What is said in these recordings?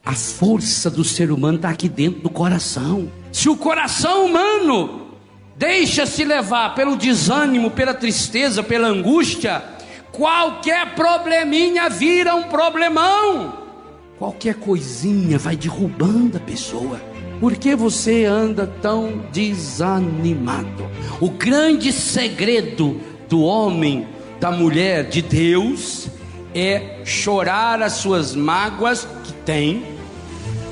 A força do ser humano está aqui dentro do coração. Se o coração humano deixa-se levar pelo desânimo, pela tristeza, pela angústia, qualquer probleminha vira um problemão. Qualquer coisinha vai derrubando a pessoa. Por que você anda tão desanimado? O grande segredo do homem, da mulher, de Deus, é chorar as suas mágoas que tem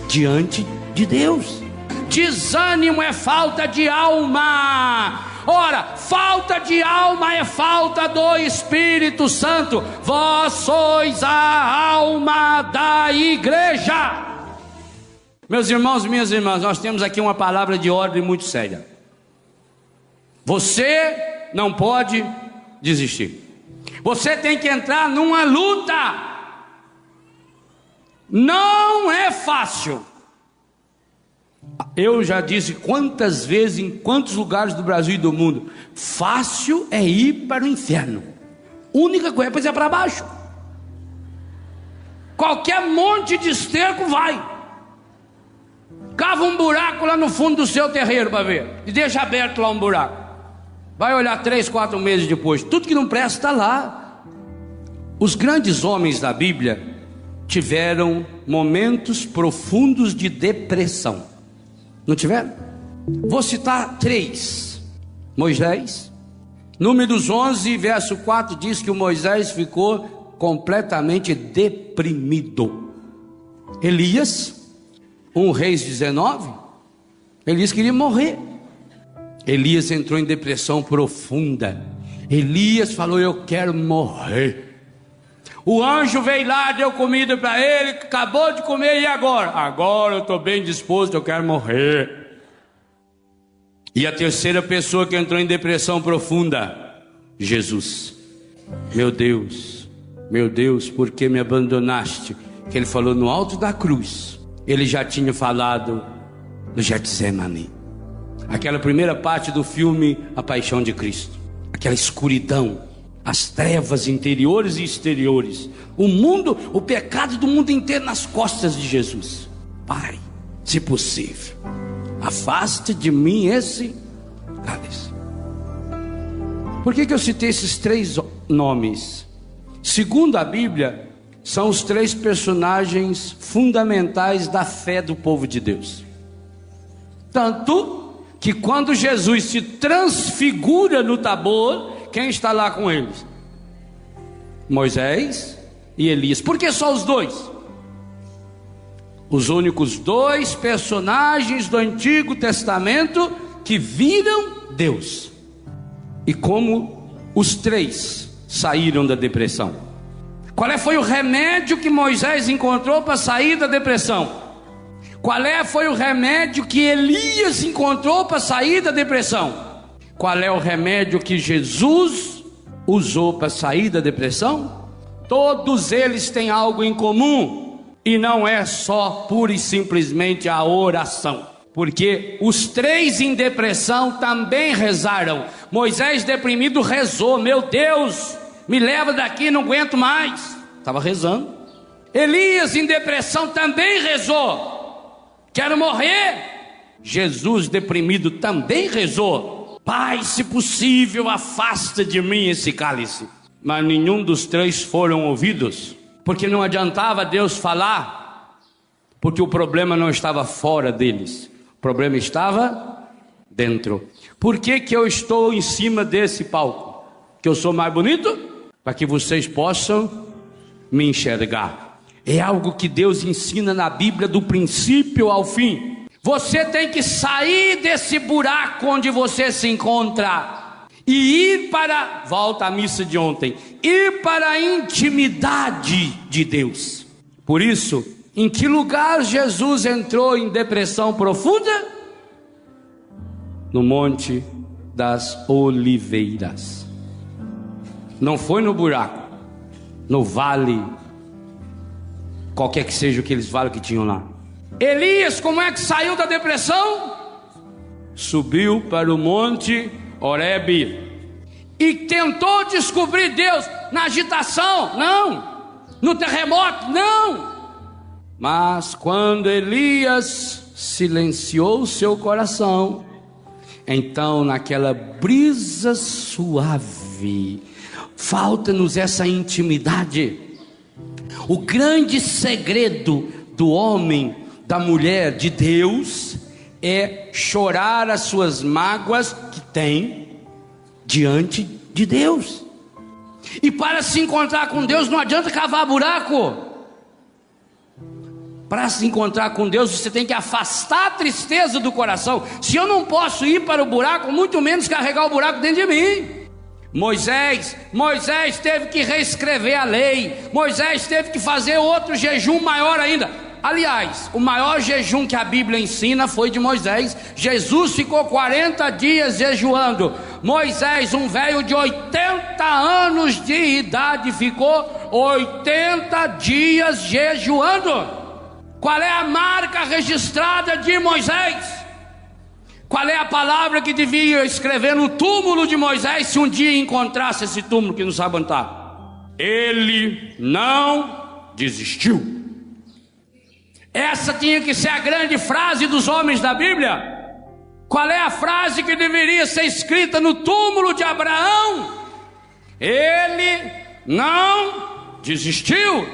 diante de Deus. Desânimo é falta de alma. Ora, falta de alma é falta do Espírito Santo. Vós sois a alma da igreja. Meus irmãos e minhas irmãs, nós temos aqui uma palavra de ordem muito séria. Você não pode desistir. Você tem que entrar numa luta. Não é fácil. Eu já disse quantas vezes, em quantos lugares do Brasil e do mundo, fácil é ir para o inferno. Única coisa é para ir para baixo. Qualquer monte de esterco vai. Cava um buraco lá no fundo do seu terreiro para ver, e deixa aberto lá um buraco. Vai olhar 3, 4 meses depois, tudo que não presta está lá. Os grandes homens da Bíblia tiveram momentos profundos de depressão. Não tiveram? Vou citar 3. Moisés, Números 11, verso 4 diz que o Moisés ficou completamente deprimido. Elias, 1 Reis 19, Elias queria morrer. Elias entrou em depressão profunda. Elias falou: eu quero morrer. O anjo veio lá, deu comida para ele, acabou de comer, e agora? Agora eu estou bem disposto, eu quero morrer. E a terceira pessoa que entrou em depressão profunda, Jesus. Meu Deus, por que me abandonaste? Que ele falou no alto da cruz. Ele já tinha falado no Getsemane. Aquela primeira parte do filme A Paixão de Cristo. Aquela escuridão, as trevas interiores e exteriores, o mundo, o pecado do mundo inteiro nas costas de Jesus. Pai, se possível, afaste de mim esse cálice. Por que eu citei esses 3 nomes? Segundo a Bíblia, são os 3 personagens fundamentais da fé do povo de Deus. Tanto que quando Jesus se transfigura no Tabor, quem está lá com eles? Moisés e Elias. Por que só os 2? Os únicos 2 personagens do Antigo Testamento que viram Deus. E como os 3 saíram da depressão? Qual foi o remédio que Moisés encontrou para sair da depressão? Qual foi o remédio que Elias encontrou para sair da depressão? Qual é o remédio que Jesus usou para sair da depressão? Todos eles têm algo em comum, e não é só pura e simplesmente a oração. Porque os 3 em depressão também rezaram. Moisés deprimido rezou: meu Deus, me leva daqui, não aguento mais. Estava rezando. Elias em depressão também rezou: quero morrer. Jesus deprimido também rezou: Pai, se possível, afasta de mim esse cálice. Mas nenhum dos 3 foram ouvidos, porque não adiantava Deus falar, porque o problema não estava fora deles, o problema estava dentro. Por que eu estou em cima desse palco? Que eu sou mais bonito? Para que vocês possam me enxergar. É algo que Deus ensina na Bíblia do princípio ao fim. Você tem que sair desse buraco onde você se encontra e ir para, volta à missa de ontem, ir para a intimidade de Deus. Por isso, em que lugar Jesus entrou em depressão profunda? No Monte das Oliveiras. Não foi no buraco, no vale, qualquer que seja aqueles vales que tinham lá. Elias, como é que saiu da depressão? Subiu para o monte Horebe e tentou descobrir Deus na agitação? Não. No terremoto? Não. Mas quando Elias silenciou seu coração, então naquela brisa suave, falta-nos essa intimidade. O grande segredo do homem, da mulher, de Deus, é chorar as suas mágoas que tem diante de Deus. E para se encontrar com Deus não adianta cavar buraco. Para se encontrar com Deus você tem que afastar a tristeza do coração. Se eu não posso ir para o buraco, muito menos carregar o buraco dentro de mim. Moisés teve que reescrever a lei. Moisés teve que fazer outro jejum maior ainda. Aliás, o maior jejum que a Bíblia ensina foi de Moisés. Jesus ficou 40 dias jejuando. Moisés, um velho de 80 anos de idade, ficou 80 dias jejuando. Qual é a marca registrada de Moisés? Qual é a palavra que devia escrever no túmulo de Moisés se um dia encontrasse esse túmulo que não sabe onde está? Ele não desistiu. Essa tinha que ser a grande frase dos homens da Bíblia. Qual é a frase que deveria ser escrita no túmulo de Abraão? Ele não desistiu.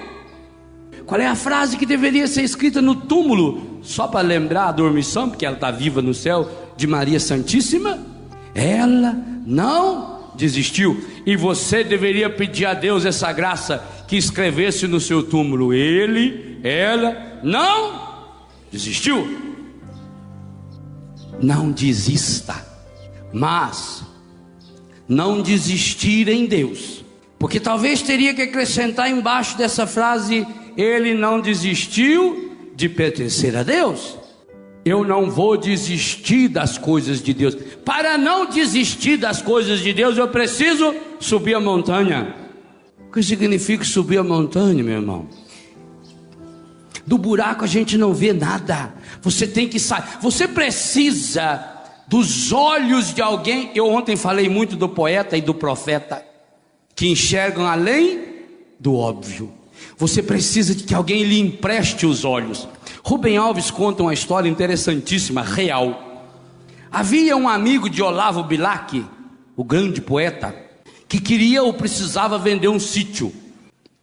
Qual é a frase que deveria ser escrita no túmulo, só para lembrar a dormição, porque ela está viva no céu, de Maria Santíssima? Ela não desistiu. E você deveria pedir a Deus essa graça, que escrevesse no seu túmulo: ela não desistiu. Não desista, mas não desistir em Deus, porque talvez teria que acrescentar embaixo dessa frase: ele não desistiu de pertencer a Deus. Eu não vou desistir das coisas de Deus. Para não desistir das coisas de Deus, eu preciso subir a montanha. O que significa subir a montanha, meu irmão? Do buraco a gente não vê nada. Você tem que sair. Você precisa dos olhos de alguém. Eu ontem falei muito do poeta e do profeta, que enxergam além do óbvio. Você precisa de que alguém lhe empreste os olhos. Rubem Alves conta uma história interessantíssima, real. Havia um amigo de Olavo Bilac, o grande poeta, que queria ou precisava vender um sítio.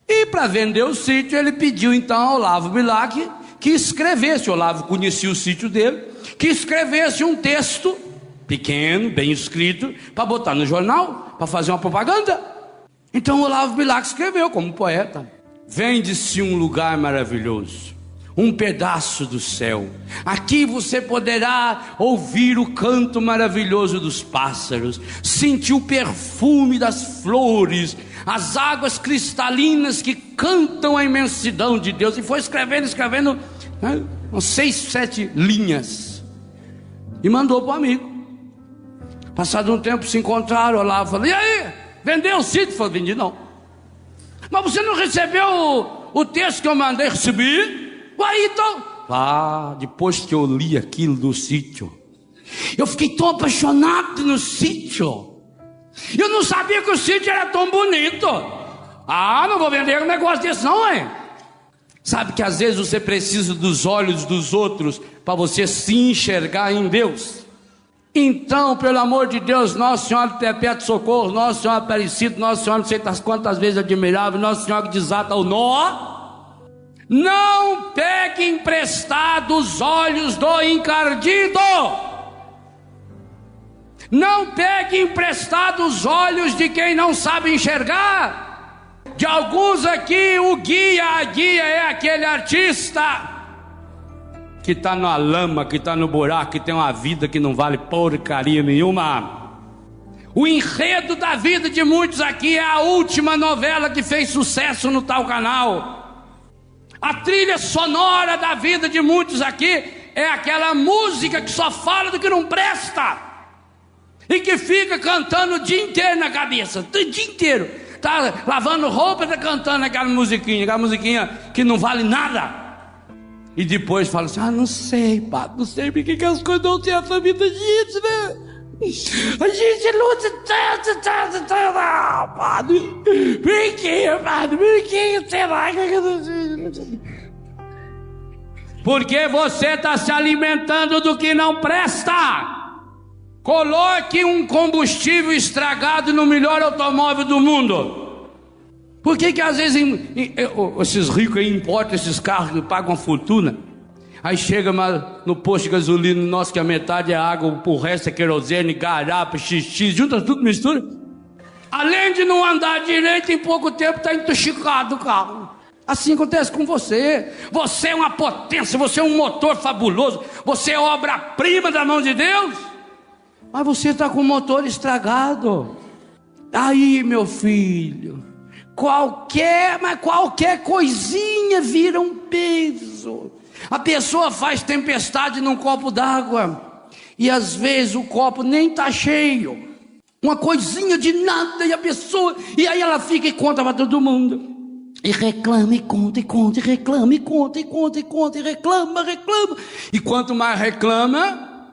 E para vender o sítio, ele pediu então a Olavo Bilac que escrevesse, Olavo conhecia o sítio dele, que escrevesse um texto pequeno, bem escrito, para botar no jornal, para fazer uma propaganda. Então Olavo Bilac escreveu como poeta: vende-se um lugar maravilhoso, um pedaço do céu. Aqui você poderá ouvir o canto maravilhoso dos pássaros, sentir o perfume das flores, as águas cristalinas que cantam a imensidão de Deus. E foi escrevendo, né, umas 6, 7 linhas, e mandou para o amigo. Passado um tempo se encontraram. Olavo falou: e aí, vendeu o sítio? Falou: vendi não. Mas você não recebeu o texto que eu mandei? Recebi. Ué, então? Depois que eu li aquilo do sítio, eu fiquei tão apaixonado no sítio. Eu não sabia que o sítio era tão bonito. Não vou vender um negócio desse não, é? Sabe que às vezes você precisa dos olhos dos outros para você se enxergar em Deus. Então, pelo amor de Deus, Nossa Senhora de Perpétuo Socorro, Nossa Senhora Aparecida, Nossa Senhora não sei quantas vezes admirável, Nossa Senhora que desata o nó, não pegue emprestado os olhos do encardido. Não pegue emprestado os olhos de quem não sabe enxergar. De alguns aqui, a guia é aquele artista que está na lama, que está no buraco, que tem uma vida que não vale porcaria nenhuma. O enredo da vida de muitos aqui é a última novela que fez sucesso no tal canal. A trilha sonora da vida de muitos aqui é aquela música que só fala do que não presta e que fica cantando o dia inteiro na cabeça, o dia inteiro. Tá lavando roupa e tá cantando aquela musiquinha que não vale nada. E depois fala assim: não sei, padre, não sei porque que as coisas não têm essa vida, gente, né? A gente luta tanto, padre. Por que, padre? Por que, sei lá? Porque você está se alimentando do que não presta. Coloque um combustível estragado no melhor automóvel do mundo. Por que às vezes esses ricos aí importam esses carros que pagam uma fortuna? Aí chega no posto de gasolina nosso, que a metade é água, o resto é querosene, garapa, xixi, junta tudo, mistura. Além de não andar direito, em pouco tempo está intoxicado o carro. Assim acontece com você. Você é uma potência, você é um motor fabuloso, você é obra-prima da mão de Deus, mas você está com o motor estragado. Aí, meu filho, qualquer coisinha vira um peso. A pessoa faz tempestade num copo d'água, e às vezes o copo nem está cheio, uma coisinha de nada, e aí ela fica e conta para todo mundo, e reclama, e conta, e conta, e reclama, e conta, e conta, e conta, e reclama, e quanto mais reclama,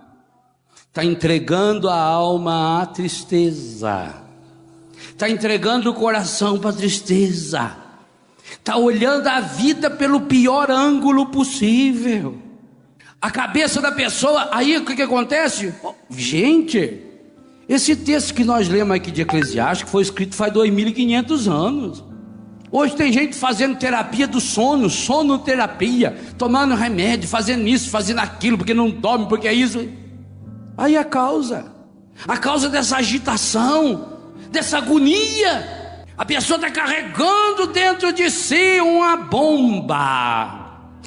está entregando a alma à tristeza, está entregando o coração para a tristeza, está olhando a vida pelo pior ângulo possível. A cabeça da pessoa, aí o que acontece? Gente, esse texto que nós lemos aqui de Eclesiastes foi escrito faz 2.500 anos. Hoje tem gente fazendo terapia do sono, sonoterapia, tomando remédio, fazendo isso, fazendo aquilo, porque não dorme, porque é isso. Aí a causa dessa agitação, dessa agonia, a pessoa está carregando dentro de si uma bomba.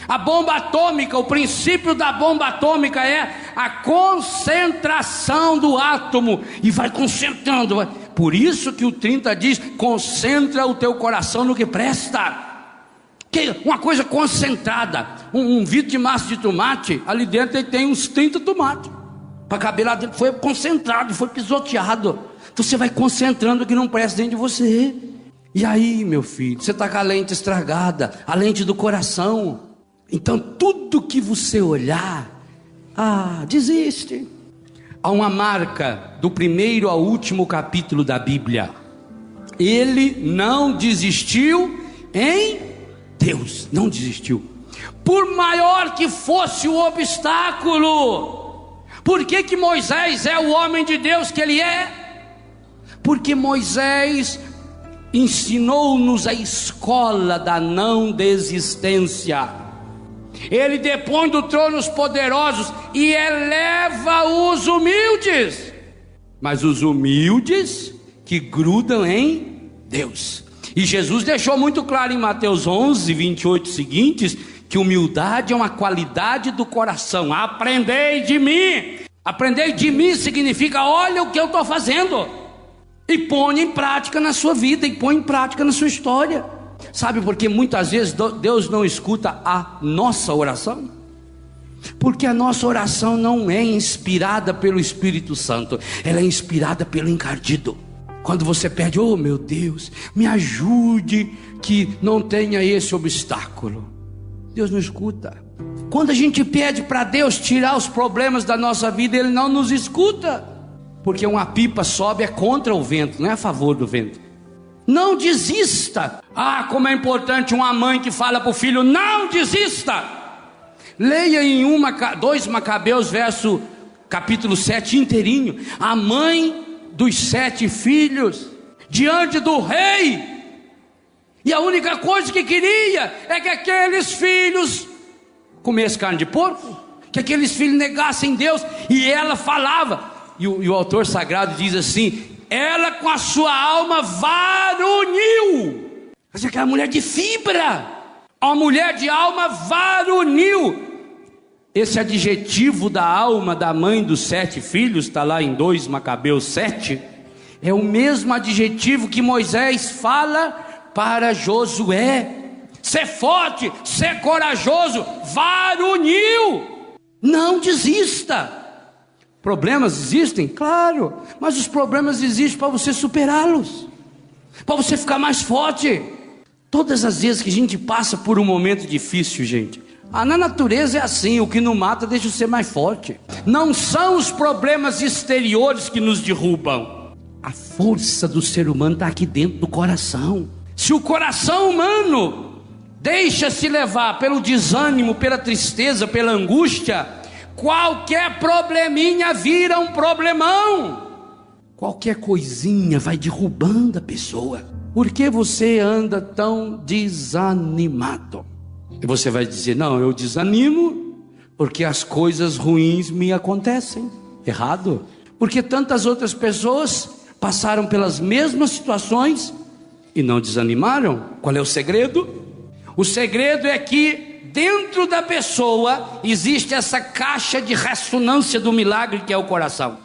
A bomba atômica, o princípio da bomba atômica é a concentração do átomo, e vai concentrando. Por isso que o 30 diz: concentra o teu coração no que presta. Que uma coisa concentrada, um vidro de massa de tomate, ali dentro ele tem uns 30 tomates, para caber lá dentro. Foi concentrado, foi pisoteado. Então você vai concentrando o que não presta dentro de você. E aí, meu filho, você está com a lente estragada, a lente do coração. Então tudo que você olhar, desiste. Há uma marca do primeiro ao último capítulo da Bíblia: ele não desistiu em Deus, não desistiu, por maior que fosse o obstáculo. Por que Moisés é o homem de Deus que ele é? Porque Moisés ensinou-nos a escola da não desistência. Ele depõe do trono os poderosos e eleva os humildes, mas os humildes que grudam em Deus. E Jesus deixou muito claro em Mateus 11, 28 seguintes, que humildade é uma qualidade do coração. Aprendei de mim. Aprendei de mim significa: olha o que eu estou fazendo, e põe em prática na sua vida, e põe em prática na sua história. Sabe por que muitas vezes Deus não escuta a nossa oração? Porque a nossa oração não é inspirada pelo Espírito Santo, ela é inspirada pelo encardido. Quando você pede: oh meu Deus, me ajude que não tenha esse obstáculo, Deus não escuta. Quando a gente pede para Deus tirar os problemas da nossa vida, Ele não nos escuta, porque uma pipa sobe é contra o vento, não é a favor do vento. Não desista. Como é importante uma mãe que fala para o filho: não desista. Leia em 2 Macabeus, capítulo 7 inteirinho. A mãe dos 7 filhos diante do rei, e a única coisa que queria é que aqueles filhos comessem carne de porco, que aqueles filhos negassem Deus. E ela falava, e o autor sagrado diz assim: ela com a sua alma varonil. Mas aquela mulher de fibra, uma mulher de alma varonil. Esse adjetivo da alma da mãe dos 7 filhos, está lá em 2 Macabeus 7, é o mesmo adjetivo que Moisés fala para Josué: ser forte, ser corajoso, varonil, não desista. Problemas existem? Claro, mas os problemas existem para você superá-los, para você ficar mais forte. Todas as vezes que a gente passa por um momento difícil, gente, na natureza é assim: o que não mata deixa você mais forte. Não são os problemas exteriores que nos derrubam, a força do ser humano está aqui dentro do coração. Se o coração humano deixa-se levar pelo desânimo, pela tristeza, pela angústia, qualquer probleminha vira um problemão. Qualquer coisinha vai derrubando a pessoa. Por que você anda tão desanimado? E você vai dizer: não, eu desanimo porque as coisas ruins me acontecem. Errado. Porque tantas outras pessoas passaram pelas mesmas situações e não desanimaram. Qual é o segredo? O segredo é que dentro da pessoa existe essa caixa de ressonância do milagre, que é o coração.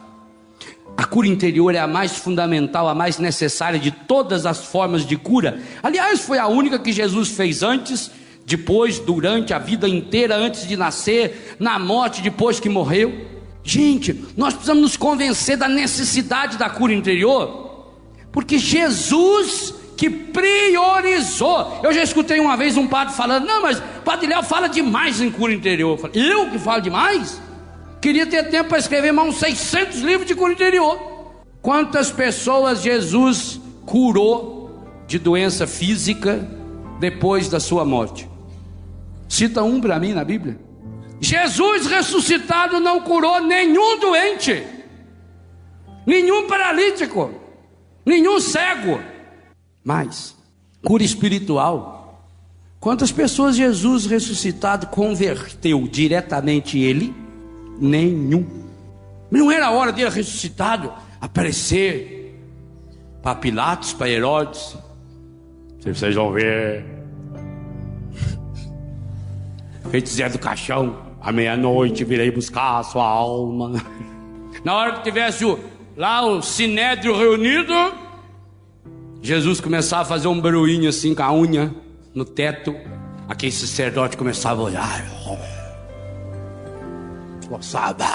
A cura interior é a mais fundamental, a mais necessária de todas as formas de cura. Aliás, foi a única que Jesus fez antes, depois, durante a vida inteira, antes de nascer, na morte, depois que morreu. Gente, nós precisamos nos convencer da necessidade da cura interior, porque Jesus que priorizou. Eu já escutei uma vez um padre falando: não, mas o Padre Léo fala demais em cura interior. Eu falei: eu que falo demais? Queria ter tempo para escrever mais uns 600 livros de cura interior. Quantas pessoas Jesus curou de doença física depois da sua morte? Cita um para mim na Bíblia. Jesus ressuscitado não curou nenhum doente, nenhum paralítico, nenhum cego. Mas cura espiritual, quantas pessoas Jesus ressuscitado converteu diretamente ele? Nenhum. Não era a hora dele ressuscitado aparecer para Pilatos, para Herodes? Vocês vão ver, feito Zé do Caixão, à meia-noite virei buscar a sua alma. Na hora que tivesse lá o sinédrio reunido, Jesus começava a fazer um barulhinho assim com a unha no teto. Aquele sacerdote começava a olhar. Forçada.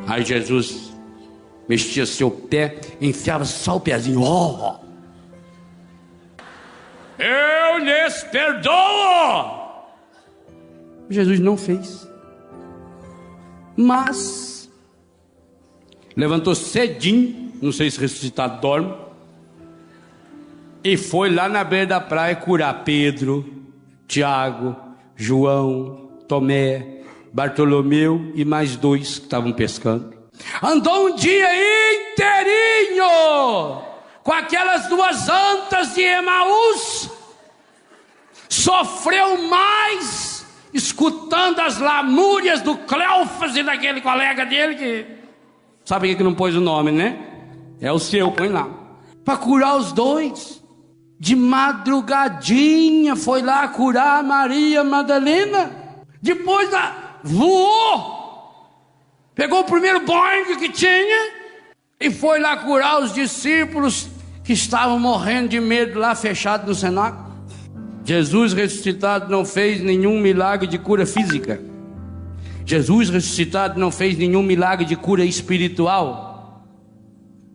Aí Jesus mexia seu pé, enfiava só o pezinho. Eu lhes perdoo. Jesus não fez. Mas levantou cedinho, não sei se ressuscitado dorme, e foi lá na beira da praia curar Pedro, Tiago, João, Tomé, Bartolomeu e mais 2 que estavam pescando. Andou um dia inteirinho com aquelas 2 antas de Emaús, sofreu mais escutando as lamúrias do Cleofas e daquele colega dele que... Sabe que não pôs o nome, né? É o seu, põe lá. Para curar os 2. De madrugadinha foi lá curar Maria Madalena. Depois voou, pegou o primeiro Boeing que tinha e foi lá curar os discípulos que estavam morrendo de medo lá, fechados no cenáculo. Jesus ressuscitado não fez nenhum milagre de cura física. Jesus ressuscitado não fez nenhum milagre de cura espiritual.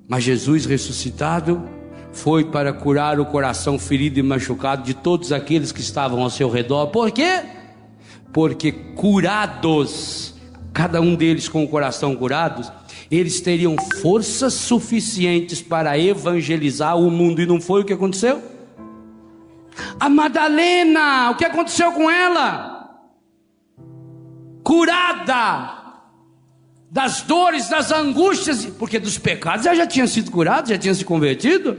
Mas Jesus ressuscitado foi para curar o coração ferido e machucado de todos aqueles que estavam ao seu redor. Por quê? Porque curados, cada um deles com o coração curado, eles teriam forças suficientes para evangelizar o mundo. E não foi o que aconteceu? A Madalena, o que aconteceu com ela? Curada das dores, das angústias, porque dos pecados ela já tinha sido curada, já tinha se convertido.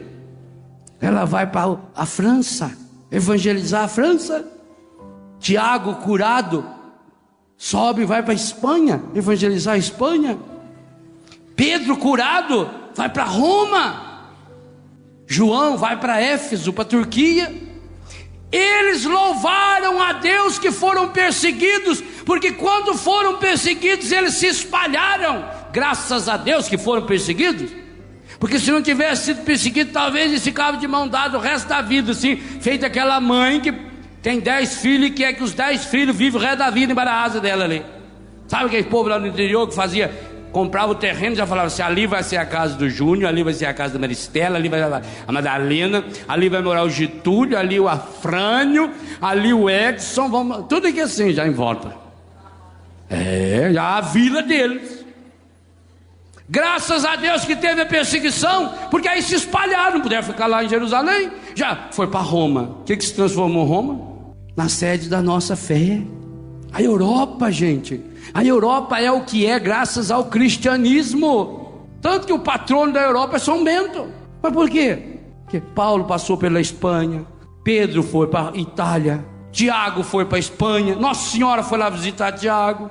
Ela vai para a França, evangelizar a França. Tiago, curado, sobe e vai para a Espanha, evangelizar a Espanha. Pedro, curado, vai para Roma. João vai para Éfeso, para a Turquia. Eles louvaram a Deus que foram perseguidos, porque quando foram perseguidos eles se espalharam. Graças a Deus que foram perseguidos, porque se não tivesse sido perseguido, talvez eles ficavam de mão dada o resto da vida, assim, feito aquela mãe que tem 10 filhos e quer que os 10 filhos vivem o resto da vida embaixo da asa dela ali. Sabe aquele povo lá no interior que fazia, comprava o terreno, já falava assim: ali vai ser a casa do Júnior, ali vai ser a casa da Maristela, ali vai a Madalena, ali vai morar o Getúlio, ali o Afrânio, ali o Edson, vamos, tudo aqui assim, já em volta. Já a vila deles. Graças a Deus que teve a perseguição, porque aí se espalharam, não puderam ficar lá em Jerusalém, já foi para Roma. O que se transformou Roma? Na sede da nossa fé. A Europa, gente, a Europa é o que é graças ao cristianismo. Tanto que o patrono da Europa é São Bento. Mas por quê? Porque Paulo passou pela Espanha, Pedro foi para a Itália, Tiago foi para a Espanha, Nossa Senhora foi lá visitar Tiago,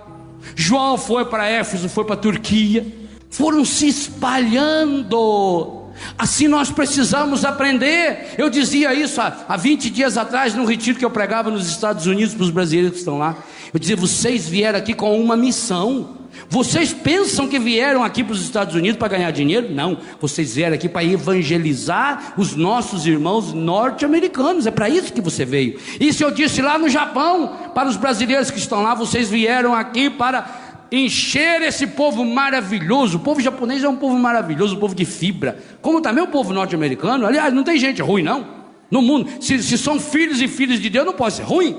João foi para Éfeso, foi para a Turquia. Foram se espalhando. Assim nós precisamos aprender. Eu dizia isso há 20 dias atrás, num retiro que eu pregava nos Estados Unidos para os brasileiros que estão lá. Eu dizia: vocês vieram aqui com uma missão. Vocês pensam que vieram aqui para os Estados Unidos para ganhar dinheiro? Não, vocês vieram aqui para evangelizar os nossos irmãos norte-americanos. É para isso que você veio. Isso eu disse lá no Japão para os brasileiros que estão lá. Vocês vieram aqui para encher esse povo maravilhoso. O povo japonês é um povo maravilhoso, um povo de fibra, como também o povo norte-americano. Aliás, não tem gente ruim não no mundo. Se são filhos e filhas de Deus, não pode ser ruim.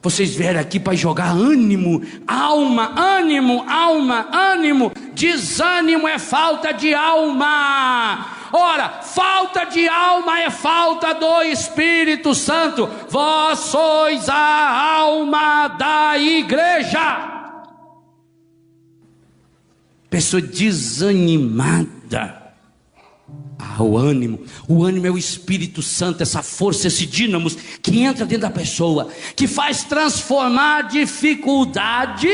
Vocês vieram aqui para jogar ânimo, alma, ânimo, alma, ânimo. Desânimo é falta de alma. Ora, falta de alma é falta do Espírito Santo. Vós sois a alma da igreja. Pessoa desanimada. O ânimo é o Espírito Santo, essa força, esse dínamo que entra dentro da pessoa, que faz transformar dificuldade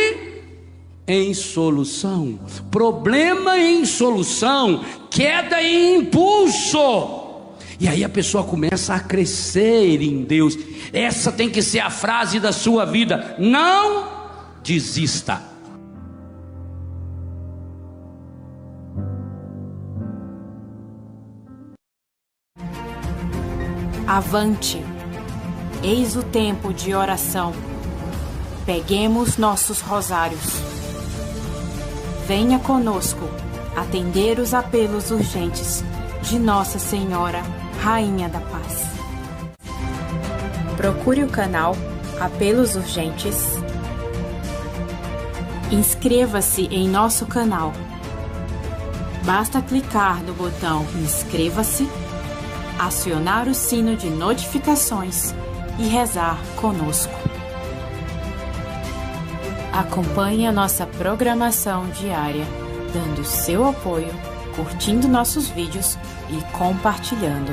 em solução, problema em solução, queda em impulso. E aí a pessoa começa a crescer em Deus. Essa tem que ser a frase da sua vida: não desista. Avante, eis o tempo de oração. Peguemos nossos rosários. Venha conosco atender os apelos urgentes de Nossa Senhora, Rainha da Paz. Procure o canal Apelos Urgentes. Inscreva-se em nosso canal. Basta clicar no botão Inscreva-se, acionar o sino de notificações e rezar conosco. Acompanhe a nossa programação diária, dando seu apoio, curtindo nossos vídeos e compartilhando.